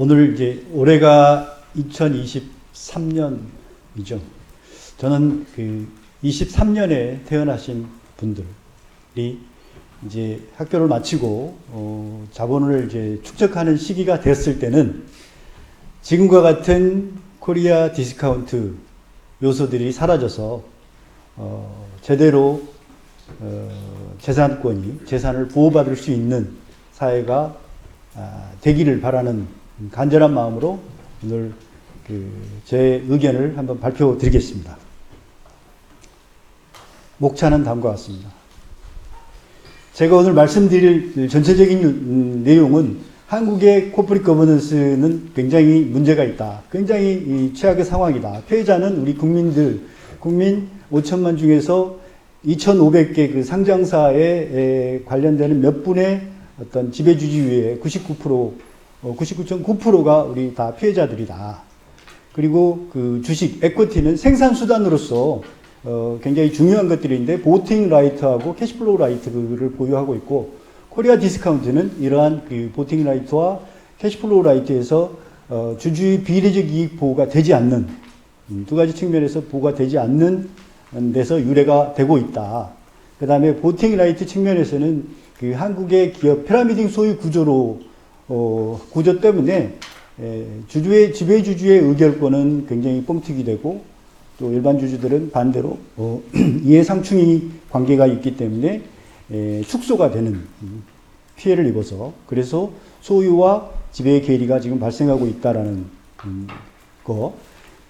오늘 이제 올해가 2023년이죠. 저는 그 23년에 태어나신 분들이 이제 학교를 마치고 자본을 이제 축적하는 시기가 됐을 때는 지금과 같은 코리아 디스카운트 요소들이 사라져서 제대로 재산을 보호받을 수 있는 사회가 되기를 바라는 간절한 마음으로 오늘 제 의견을 한번 발표드리겠습니다. 목차는 다음과 같습니다. 제가 오늘 말씀드릴 전체적인 내용은 한국의 코퍼릿 거버넌스는 굉장히 문제가 있다. 굉장히 최악의 상황이다. 피해자는 우리 국민 5천만 중에서 2,500개 그 상장사에 관련되는 몇 분의 어떤 지배주주 외에 99.9%가 우리 다 피해자들이다. 그리고 그 주식, 에쿼티는 생산수단으로서 굉장히 중요한 것들인데 보팅 라이트하고 캐시플로우 라이트를 보유하고 있고 코리아 디스카운트는 이러한 그 보팅 라이트와 캐시플로우 라이트에서 주주의 비례적 이익 보호가 되지 않는 두 가지 측면에서 보호가 되지 않는 데서 유래가 되고 있다. 그 다음에 보팅 라이트 측면에서는 그 한국의 기업 피라미딩 소유 구조 때문에 지배주주의 의결권은 굉장히 뻥튀기 되고 또 일반 주주들은 반대로 이해상충이 관계가 있기 때문에 축소가 되는 피해를 입어서 그래서 소유와 지배의 괴리가 지금 발생하고 있다라는 거.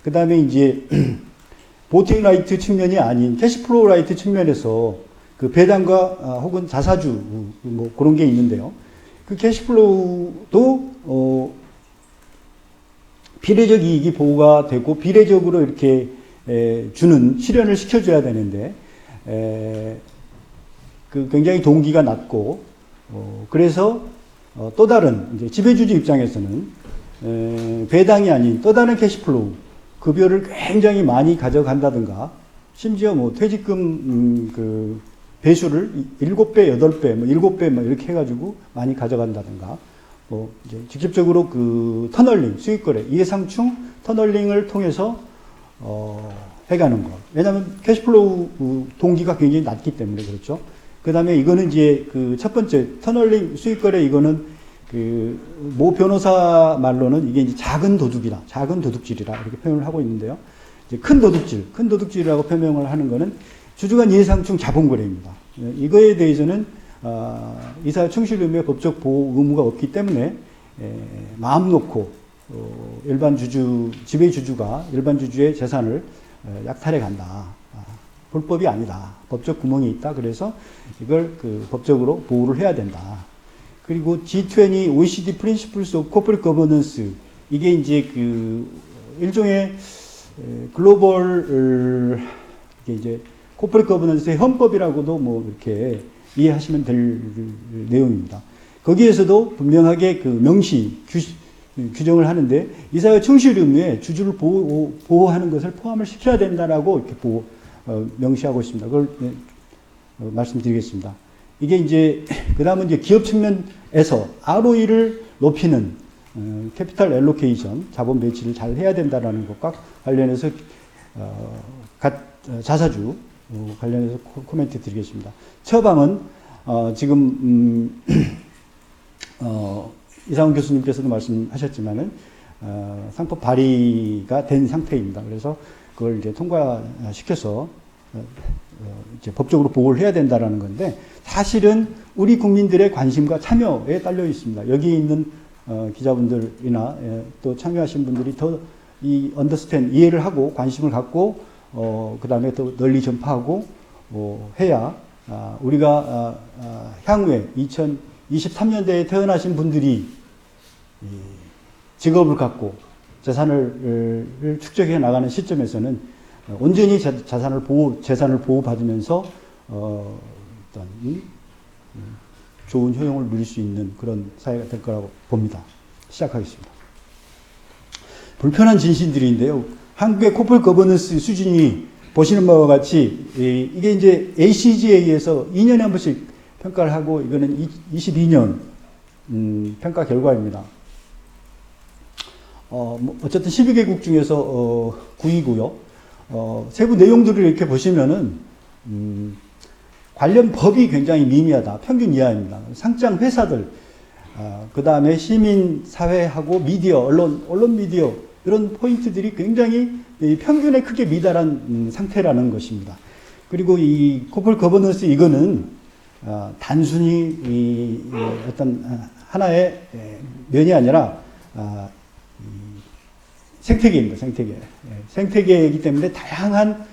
그 다음에 이제 보팅 라이트 측면이 아닌 캐시플로우 라이트 측면에서 그 배당과 혹은 자사주 뭐 그런 게 있는데요. 그 캐시플로우도 비례적 이익이 보호가 되고 비례적으로 이렇게 실현을 시켜줘야 되는데 그 굉장히 동기가 낮고 그래서 또 다른 이제 지배주주 입장에서는 배당이 아닌 또 다른 캐시플로우 급여를 굉장히 많이 가져간다든가 심지어 뭐 퇴직금 그 배수를 7배, 8배, 뭐 7배 뭐 이렇게 해가지고 많이 가져간다든가 뭐 이제 직접적으로 그 터널링, 수익거래, 이해상충 터널링을 통해서 해가는 것. 왜냐하면 캐시플로우 동기가 굉장히 낮기 때문에 그렇죠. 그 다음에 이거는 이제 그 첫 번째 터널링 수익거래 이거는 그 모 변호사 말로는 이게 이제 작은 도둑이라, 작은 도둑질이라 이렇게 표현을 하고 있는데요. 이제 큰 도둑질이라고 표명을 하는 거는 주주간 이해상충 자본거래입니다. 이거에 대해서는 이사 충실 의무의 법적 보호 의무가 없기 때문에 마음 놓고 일반 주주, 지배 주주가 일반 주주의 재산을 약탈해 간다. 불법이 아니다. 법적 구멍이 있다. 그래서 이걸 그 법적으로 보호를 해야 된다. 그리고 G20 OECD Principles of Corporate Governance 이게 이제 그 일종의 글로벌 이제 코퍼릿 거버넌스의 헌법이라고도 뭐 이렇게 이해하시면 될 내용입니다. 거기에서도 분명하게 그 명시 규정을 하는데 이사회 충실 의무에 주주를 보호하는 것을 포함을 시켜야 된다라고 이렇게 명시하고 있습니다. 그걸 말씀드리겠습니다. 이게 이제 그다음은 이제 기업 측면에서 ROE를 높이는 캐피탈 엘로케이션 자본 배치를 잘 해야 된다라는 것과 관련해서 자사주 관련해서 코멘트 드리겠습니다. 처방은 지금 이상훈 교수님께서도 말씀하셨지만은 상법 발의가 된 상태입니다. 그래서 그걸 이제 통과시켜서 이제 법적으로 보호를 해야 된다라는 건데 사실은 우리 국민들의 관심과 참여에 딸려 있습니다. 여기 있는 기자분들이나 또 참여하신 분들이 더 이해를 하고 관심을 갖고 그 다음에 또 널리 전파하고 해야 우리가 향후에 2023년대에 태어나신 분들이 직업을 갖고 재산을 축적해 나가는 시점에서는 온전히 재산을 보호받으면서 어떤 좋은 효용을 누릴 수 있는 그런 사회가 될 거라고 봅니다. 시작하겠습니다. 불편한 진실들인데요. 한국의 코퍼릿 거버넌스 수준이 보시는 바와 같이 이게 이제 ACG에서 2년에 한 번씩 평가를 하고 이거는 22년 평가 결과입니다. 어쨌든 12개국 중에서 9위고요. 세부 내용들을 이렇게 보시면은 관련 법이 굉장히 미미하다. 평균 이하입니다. 상장 회사들, 그 다음에 시민 사회하고 미디어, 언론 미디어 이런 포인트들이 굉장히 평균에 크게 미달한 상태라는 것입니다. 그리고 이 코퍼레이트 거버넌스 이거는 단순히 어떤 하나의 면이 아니라 생태계입니다. 생태계. 생태계이기 때문에 다양한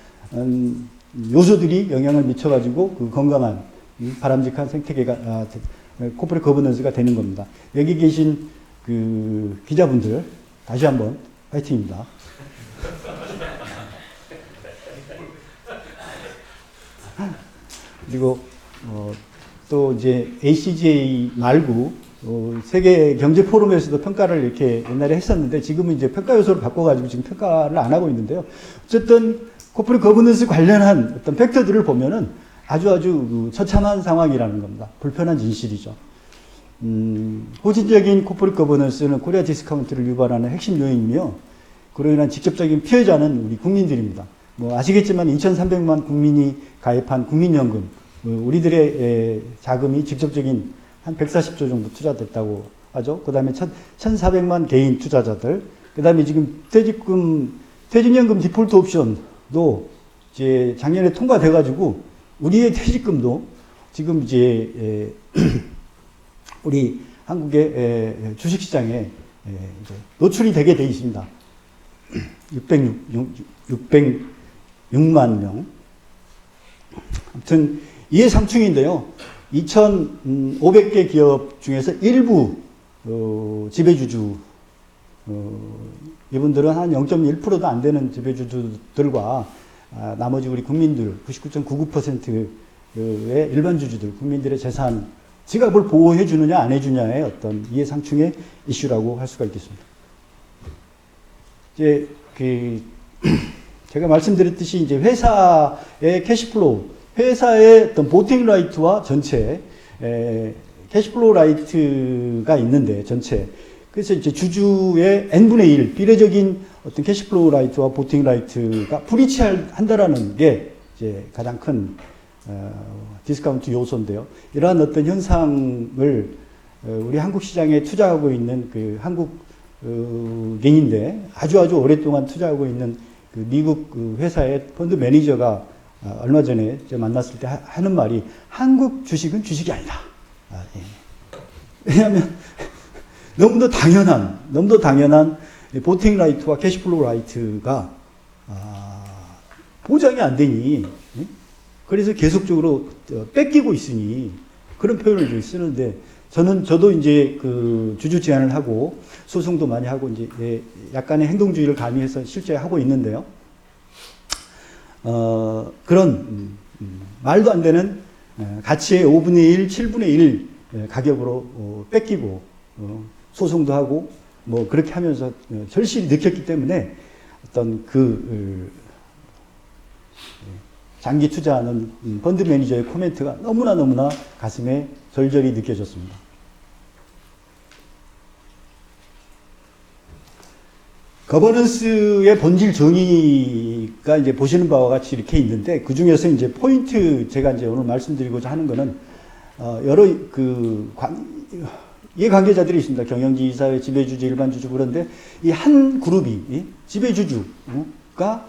요소들이 영향을 미쳐가지고 그 건강한 바람직한 생태계가 코퍼레이트 거버넌스가 되는 겁니다. 여기 계신 그 기자분들 다시 한번 화이팅입니다. 그리고 또 이제 ACJ 말고 세계 경제 포럼에서도 평가를 이렇게 옛날에 했었는데 지금은 이제 평가 요소를 바꿔가지고 지금 평가를 안 하고 있는데요. 어쨌든 코퍼레이트 거버넌스 관련한 어떤 팩터들을 보면은 아주 처참한 상황이라는 겁니다. 불편한 진실이죠. 호진적인 코퍼레이트 거버넌스는 코리아 디스카운트를 유발하는 핵심 요인이며 그로 인한 직접적인 피해자는 우리 국민들입니다. 뭐 아시겠지만 2,300만 국민이 가입한 국민연금, 우리들의 자금이 직접적인 한 140조 정도 투자됐다고 하죠. 그 다음에 1,400만 개인 투자자들, 그 다음에 지금 퇴직연금 디폴트 옵션도 이제 작년에 통과돼가지고 우리의 퇴직금도 지금 이제 우리 한국의 주식시장에 노출이 되게 돼 있습니다. 606만 명. 아무튼 이해상충인데요. 2,500개 기업 중에서 일부 지배주주, 이분들은 한 0.1%도 안 되는 지배주주들과 나머지 우리 국민들 99.99%의 일반 주주들, 국민들의 재산, 지갑을 보호해 주느냐 안 해주냐의 어떤 이해상충의 이슈라고 할 수가 있겠습니다. 이제 제가 말씀드렸듯이 이제 회사의 캐시플로우, 회사의 어떤 보팅 라이트와 전체 캐시플로우 라이트가 있는데 전체 그래서 이제 주주의 n분의 1 비례적인 어떤 캐시플로우 라이트와 보팅 라이트가 불이치한다라는 게 이제 가장 큰 디스카운트 요소인데요. 이러한 어떤 현상을 우리 한국 시장에 투자하고 있는 그 한국인인데 아주 오랫동안 투자하고 있는 그 미국 그 회사의 펀드 매니저가 얼마 전에 만났을 때 하는 말이 한국 주식은 주식이 아니다. 예. 왜냐하면 너무도 당연한 보팅 라이트와 캐시플로우 라이트가 보장이 안 되니 그래서 계속적으로 뺏기고 있으니 그런 표현을 쓰는데 저도 이제 그 주주 제안을 하고 소송도 많이 하고 이제 약간의 행동주의를 가미해서 실제 하고 있는데요. 그런 말도 안 되는 가치의 5분의 1, 7분의 1 가격으로 뺏기고 소송도 하고 뭐 그렇게 하면서 절실히 느꼈기 때문에 어떤 장기 투자하는 펀드 매니저의 코멘트가 너무나 가슴에 절절히 느껴졌습니다. 거버넌스의 본질 정의가 이제 보시는 바와 같이 이렇게 있는데 그 중에서 이제 포인트 제가 이제 오늘 말씀드리고자 하는 거는 여러 이해관계자들이 있습니다. 경영지, 이사회, 지배주주, 일반주주 그런데 이 한 그룹이 지배주주가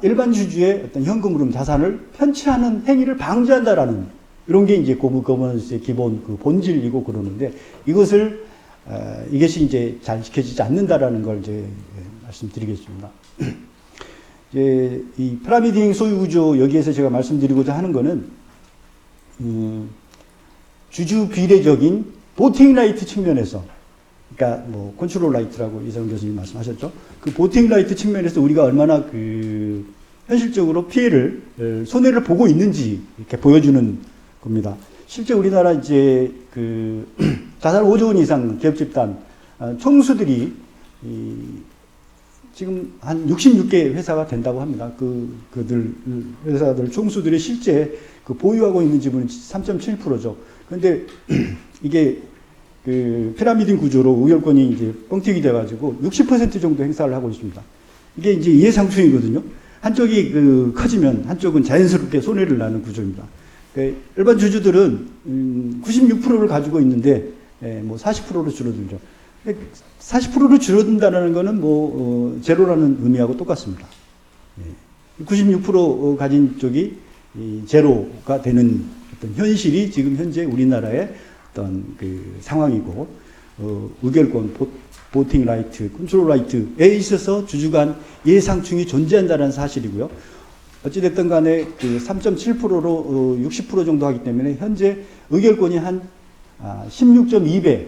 일반 주주의 어떤 현금 흐름 자산을 편취하는 행위를 방지한다라는 이런 게 이제 거버넌스의 기본 그 본질이고 그러는데 이것이 이제 잘 지켜지지 않는다라는 걸 이제 말씀드리겠습니다. 이제 이 피라미딩 소유 구조 여기에서 제가 말씀드리고자 하는 거는 주주 비례적인 보팅 라이트 측면에서 그러니까 뭐 컨트롤 라이트라고 이성 교수님 말씀하셨죠. 그 보팅 라이트 측면에서 우리가 얼마나 그 현실적으로 손해를 보고 있는지 이렇게 보여주는 겁니다. 실제 우리나라 이제 그 자산 5조 원 이상 기업 집단 총수들이 지금 한 66개 회사가 된다고 합니다. 그들 회사들 총수들이 실제 그 보유하고 있는 지분은 3.7%죠. 그런데 이게 그 피라미드 구조로 의결권이 이제 뻥튀기 돼가지고 60% 정도 행사를 하고 있습니다. 이게 이제 이해상충이거든요. 한쪽이 그 커지면 한쪽은 자연스럽게 손해를 나는 구조입니다. 그 일반 주주들은 96%를 가지고 있는데 뭐 40%로 줄어들죠. 40%로 줄어든다는 거는 뭐 제로라는 의미하고 똑같습니다. 96% 가진 쪽이 제로가 되는 어떤 현실이 지금 현재 우리나라의 어떤 그 상황이고, 의결권, 보팅 라이트, 컨트롤 라이트에 있어서 주주 간 이해상충이 존재한다는 사실이고요. 어찌됐든 간에 그 3.7%로 60% 정도 하기 때문에 현재 의결권이 한 16.2배.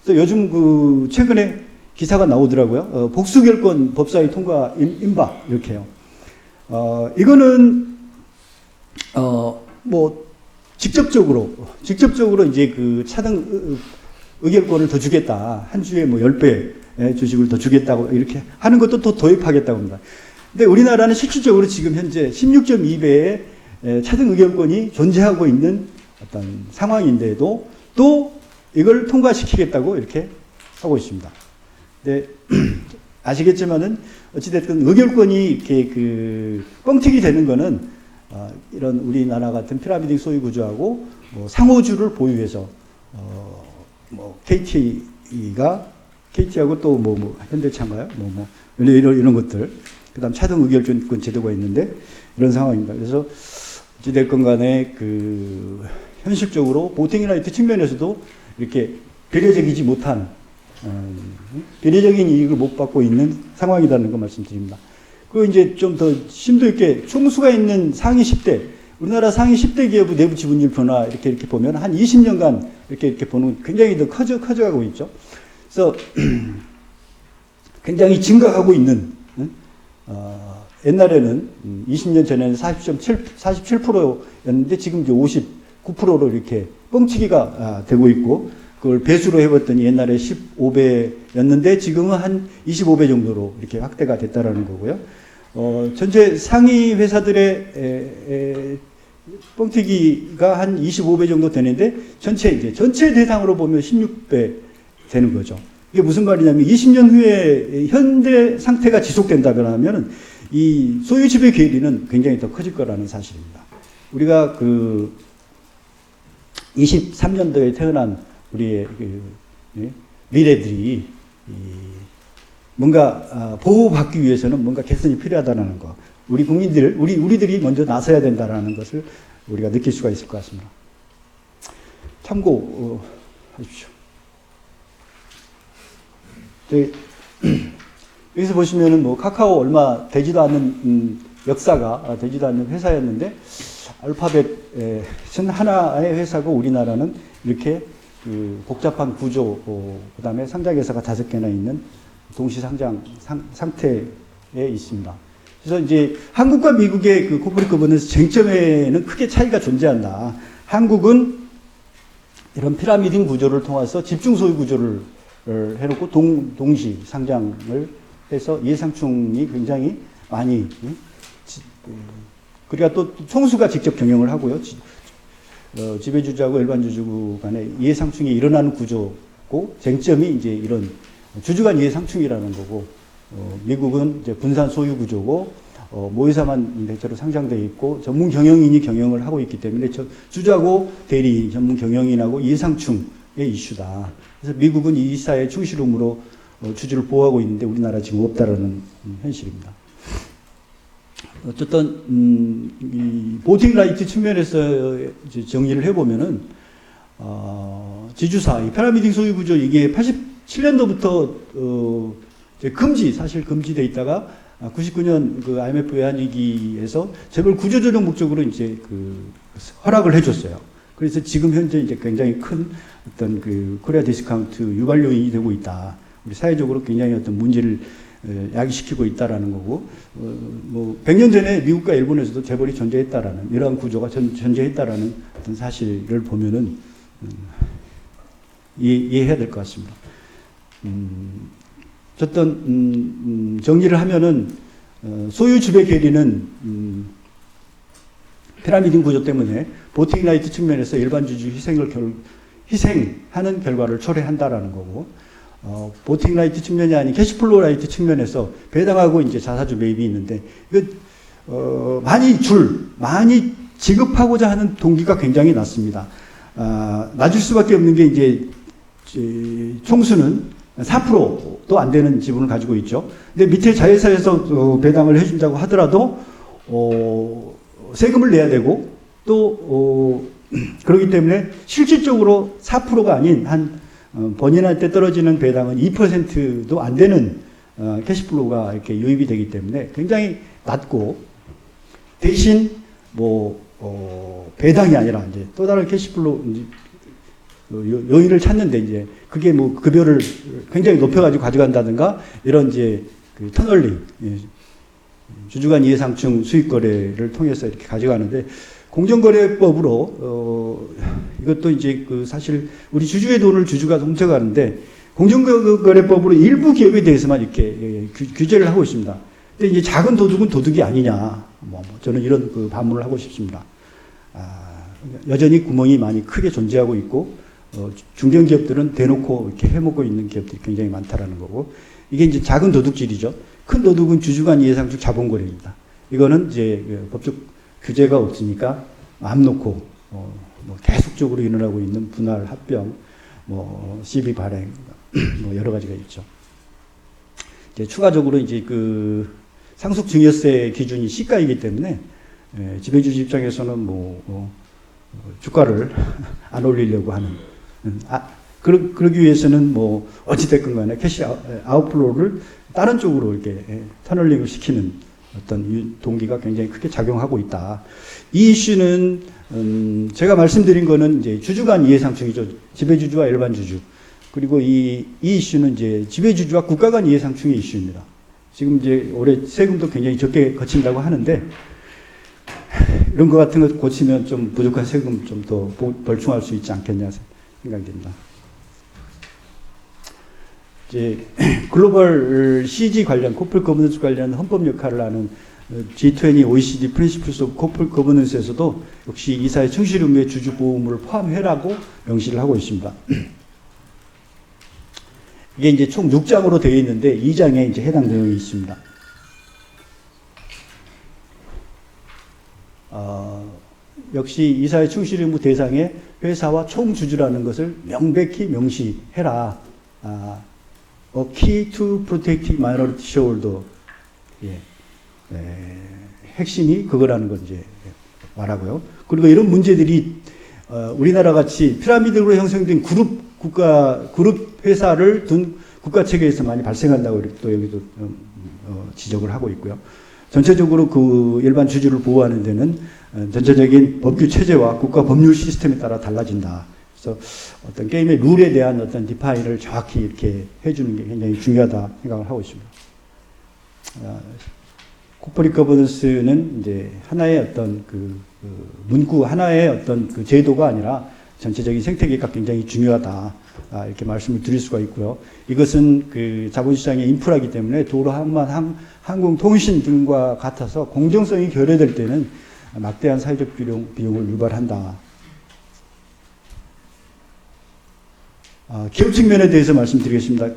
그래서 요즘 그 최근에 기사가 나오더라고요. 복수결권 법사위 통과 임박 이렇게요. 이거는 뭐 직접적으로 이제 그 차등 의결권을 더 주겠다. 한 주에 뭐 10배 주식을 더 주겠다고 이렇게 하는 것도 또 도입하겠다고 합니다. 근데 우리나라는 실질적으로 지금 현재 16.2배의 차등 의결권이 존재하고 있는 어떤 상황인데도 또 이걸 통과시키겠다고 이렇게 하고 있습니다. 근데 아시겠지만은 어찌됐든 의결권이 이렇게 그 뻥튀기 되는 거는 이런 우리나라 같은 피라미드 소유 구조하고 뭐 상호주를 보유해서 뭐 KT하고 또 뭐 현대차인가요? 이런 것들. 그다음 차등 의결권 제도가 있는데 이런 상황입니다. 그래서 어찌됐건 간에 그 현실적으로 보팅라이트 측면에서도 이렇게 배려적이지 못한 배려적인 이익을 못 받고 있는 상황이라는 거 말씀드립니다. 그 이제 좀 더 심도 있게 총수가 있는 상위 10대, 우리나라 상위 10대 기업의 내부 지분율 변화 이렇게 보면 한 20년간 이렇게 보는 굉장히 더 커져가고 있죠. 그래서 굉장히 증가하고 있는, 옛날에는 20년 전에는 47%였는데 지금 이제 59%로 이렇게 뻥튀기가 되고 있고, 그걸 배수로 해봤더니 옛날에 15배였는데 지금은 한 25배 정도로 이렇게 확대가 됐다라는 거고요. 전체 상위 회사들의 뻥튀기가 한 25배 정도 되는데 전체 대상으로 보면 16배 되는 거죠. 이게 무슨 말이냐면 20년 후에 현대 상태가 지속된다면 하면은 이 소유 지배 괴리는 굉장히 더 커질 거라는 사실입니다. 우리가 그 23년도에 태어난 우리의 미래들이 뭔가 보호받기 위해서는 뭔가 개선이 필요하다는 거. 우리 국민들, 우리들이 먼저 나서야 된다는 것을 우리가 느낄 수가 있을 것 같습니다. 참고 하십시오. 여기서 보시면은 뭐 카카오 얼마 되지도 않는 역사가 되지도 않는 회사였는데 알파벳은 하나의 회사고 우리나라는 이렇게 그 복잡한 구조, 그 다음에 상장회사가 5개나 있는 동시 상장 상태에 있습니다. 그래서 이제 한국과 미국의 그 코퍼레이트 거버넌스 쟁점에는 크게 차이가 존재한다. 한국은 이런 피라미드 구조를 통해서 집중 소유 구조를 해놓고 동시 상장을 해서 이해상충이 굉장히 많이, 그러니까 또 총수가 직접 경영을 하고요. 지배주주하고 일반주주 간에 이해상충이 일어나는 구조고, 쟁점이 이제 이런 주주간 이해상충이라는 거고, 미국은 이제 분산 소유 구조고, 모의사만 대체로 상장되어 있고, 전문 경영인이 경영을 하고 있기 때문에 주주하고 대리, 전문 경영인하고 이해상충의 이슈다. 그래서 미국은 이 이사의 충실함으로 주주를 보호하고 있는데 우리나라 지금 없다라는 현실입니다. 어쨌든 이 보팅 라이트 측면에서 이제 정리를 해보면은 지주사, 이 피라미드 소유 구조 이게 87년도부터 사실 금지돼 있다가 99년 그 IMF 외환위기에서 재벌 구조조정 목적으로 이제 그 허락을 해줬어요. 그래서 지금 현재 이제 굉장히 큰 어떤 그 코리아 디스카운트 유발 요인이 되고 있다. 우리 사회적으로 굉장히 어떤 문제를 야기시키고 있다라는 거고, 뭐 100년 전에 미국과 일본에서도 재벌이 존재했다라는 이러한 구조가 존재했다라는 어떤 사실을 보면은 이해해야 될 것 같습니다. 어쨌든 정리를 하면은 소유 지배 괴리는 피라미드 구조 때문에 보팅 라이트 측면에서 일반 주주 희생을 희생하는 결과를 초래한다라는 거고, 보팅 라이트 측면이 아닌 캐시플로우 라이트 측면에서 배당하고 이제 자사주 매입이 있는데, 이거, 많이 지급하고자 하는 동기가 굉장히 낮습니다. 낮을 수밖에 없는 게 이제, 총수는 4%도 안 되는 지분을 가지고 있죠. 근데 밑에 자회사에서 배당을 해준다고 하더라도, 세금을 내야 되고, 또, 그렇기 때문에 실질적으로 4%가 아닌 본인한테 떨어지는 배당은 2%도 안 되는 캐시플로우가 이렇게 유입이 되기 때문에 굉장히 낮고, 대신 배당이 아니라 이제 또 다른 캐시플로우 요인을 찾는데, 이제 그게 급여를 굉장히 높여가지고 가져간다든가 이런 이제 그 터널링, 주주간 이해상충 수익 거래를 통해서 이렇게 가져가는데, 공정거래법으로 이것도 이제 사실 우리 주주의 돈을 주주가 훔쳐가는데, 공정거래법으로 일부 기업에 대해서만 이렇게 규제를 하고 있습니다. 근데 이제 작은 도둑은 도둑이 아니냐, 저는 이런 반문을 하고 싶습니다. 여전히 구멍이 많이 크게 존재하고 있고, 중견기업들은 대놓고 이렇게 해먹고 있는 기업들이 굉장히 많다라는 거고, 이게 이제 작은 도둑질이죠. 큰 도둑은 주주간 이해상충 자본거래입니다. 이거는 이제 법적 규제가 없으니까 마음 놓고 계속적으로 일어나고 있는 분할 합병, CB 발행, 여러 가지가 있죠. 이제 추가적으로 이제 상속 증여세 기준이 시가이기 때문에 지배주주 입장에서는 주가를 안 올리려고 하는, 그러기 위해서는 어찌됐건 간에 캐시 아웃플로우를 다른 쪽으로 이렇게 터널링을 시키는 어떤 동기가 굉장히 크게 작용하고 있다. 이 이슈는 제가 말씀드린 거는 이제 주주간 이해상충이죠. 지배주주와 일반 주주. 그리고 이 이슈는 이제 지배주주와 국가 간 이해상충의 이슈입니다. 지금 이제 올해 세금도 굉장히 적게 거친다고 하는데, 이런 거 같은 거 고치면 좀 부족한 세금 좀 더 벌충할 수 있지 않겠냐 생각이 됩니다. 이제 글로벌 CG 관련, 코퍼레이트 거버넌스 관련 헌법 역할을 하는 G20 OECD Principles of Corporate Governance에서도 역시 이사의 충실 의무의 주주 보험을 포함해라고 명시를 하고 있습니다. 이게 이제 총 6장으로 되어 있는데 2장에 이제 해당 내용이 있습니다. 역시 이사의 충실 의무 대상에 회사와 총주주라는 것을 명백히 명시해라. A key to protecting minority shareholder. 핵심이 그거라는 걸 이제 말하고요. 그리고 이런 문제들이 우리나라 같이 피라미드로 형성된 그룹 회사를 둔 국가 체계에서 많이 발생한다고 또 여기도 지적을 하고 있고요. 전체적으로 일반 주주를 보호하는 데는 전체적인 법규 체제와 국가 법률 시스템에 따라 달라진다. 그래서 어떤 게임의 룰에 대한 어떤 디파인을 정확히 이렇게 해주는 게 굉장히 중요하다 생각을 하고 있습니다. 코퍼레이트 거버넌스는 이제 하나의 어떤 문구, 하나의 어떤 제도가 아니라 전체적인 생태계가 굉장히 중요하다. 이렇게 말씀을 드릴 수가 있고요. 이것은 자본시장의 인프라이기 때문에 도로, 항만, 항공통신 등과 같아서 공정성이 결여될 때는 막대한 사회적 비용을 유발한다. 기업 측면에 대해서 말씀드리겠습니다.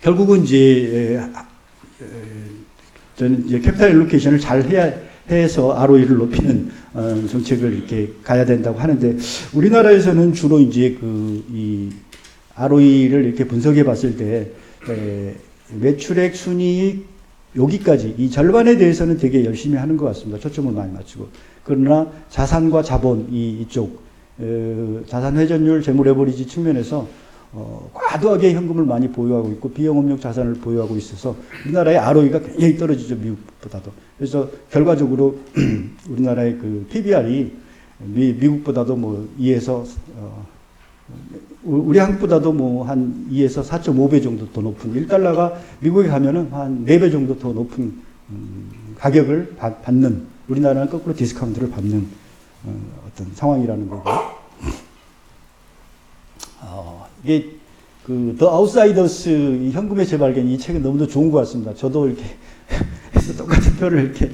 결국은 저는 이제 캐피탈 일로케이션을 잘 해서 ROE를 높이는 정책을 이렇게 가야 된다고 하는데, 우리나라에서는 주로 이제 이 ROE를 이렇게 분석해 봤을 때 매출액, 순이익, 여기까지 이 절반에 대해서는 되게 열심히 하는 것 같습니다. 초점을 많이 맞추고. 그러나 자산과 자본 이쪽 자산 회전율, 재무 레버리지 측면에서 과도하게 현금을 많이 보유하고 있고 비영업용 자산을 보유하고 있어서 우리나라의 ROE가 굉장히 떨어지죠, 미국보다도. 그래서 결과적으로 우리나라의 PBR이 미국보다도 2에서 우리 한국보다도 한 2에서 4.5배 정도 더 높은, 1달러가 미국에 가면은 한 4배 정도 더 높은 가격을 받는, 우리나라는 거꾸로 디스카운트를 받는 어떤 상황이라는 거고. 이게 The Outsiders 이 현금의 재발견, 이 책은 너무도 좋은 것 같습니다. 저도 이렇게 해서 똑같은 표를 이렇게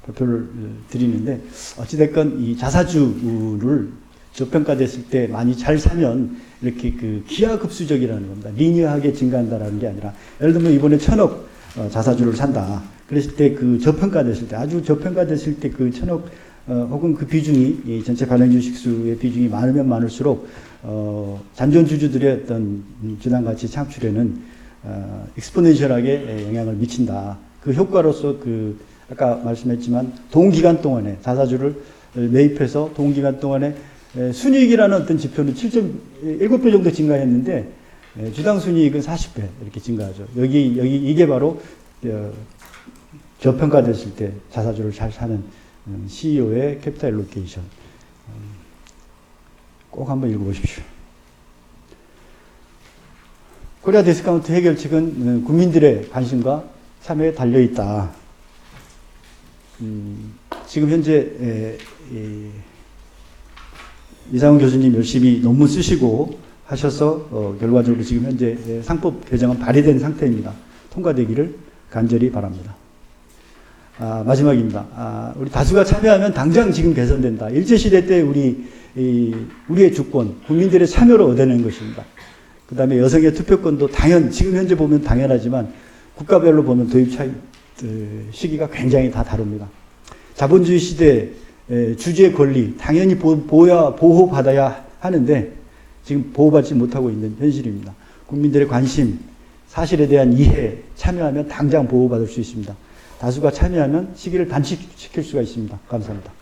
발표를 드리는데, 어찌됐건 이 자사주를 저평가됐을 때 많이 잘 사면 이렇게 그 기하급수적이라는 겁니다. 리니어하게 증가한다라는 게 아니라, 예를 들면 이번에 1,000억 자사주를 산다. 그랬을 때 그 저평가됐을 때, 아주 저평가됐을 때 그 1,000억 혹은 그 비중이, 이 전체 발행 주식수의 비중이 많으면 많을수록 잔존주주들의 어떤 주당 가치 창출에는 익스포넨셜하게 영향을 미친다. 그 효과로서 그 아까 말씀했지만 동기간 동안에 자사주를 매입해서 동기간 동안에 순이익이라는 어떤 지표는 7.7배 정도 증가했는데 주당 순이익은 40배 이렇게 증가하죠. 여기 이게 바로 저평가됐을 때 자사주를 잘 사는 CEO의 캐피탈 로케이션. 꼭 한번 읽어보십시오. 코리아 디스카운트 해결책은 국민들의 관심과 참여에 달려있다. 지금 현재 이상훈 교수님 열심히 논문 쓰시고 하셔서 결과적으로 지금 현재 상법 개정은 발의된 상태입니다. 통과되기를 간절히 바랍니다. 마지막입니다. 우리 다수가 참여하면 당장 지금 개선된다. 일제시대 때 우리의 주권, 국민들의 참여를 얻어내는 것입니다. 그 다음에 여성의 투표권도 지금 현재 보면 당연하지만 국가별로 보면 도입 시기가 굉장히 다 다릅니다. 자본주의 시대 주주의 권리 당연히 보호받아야 하는데 지금 보호받지 못하고 있는 현실입니다. 국민들의 관심, 사실에 대한 이해, 참여하면 당장 보호받을 수 있습니다. 다수가 참여하면 시기를 단축시킬 수가 있습니다. 감사합니다.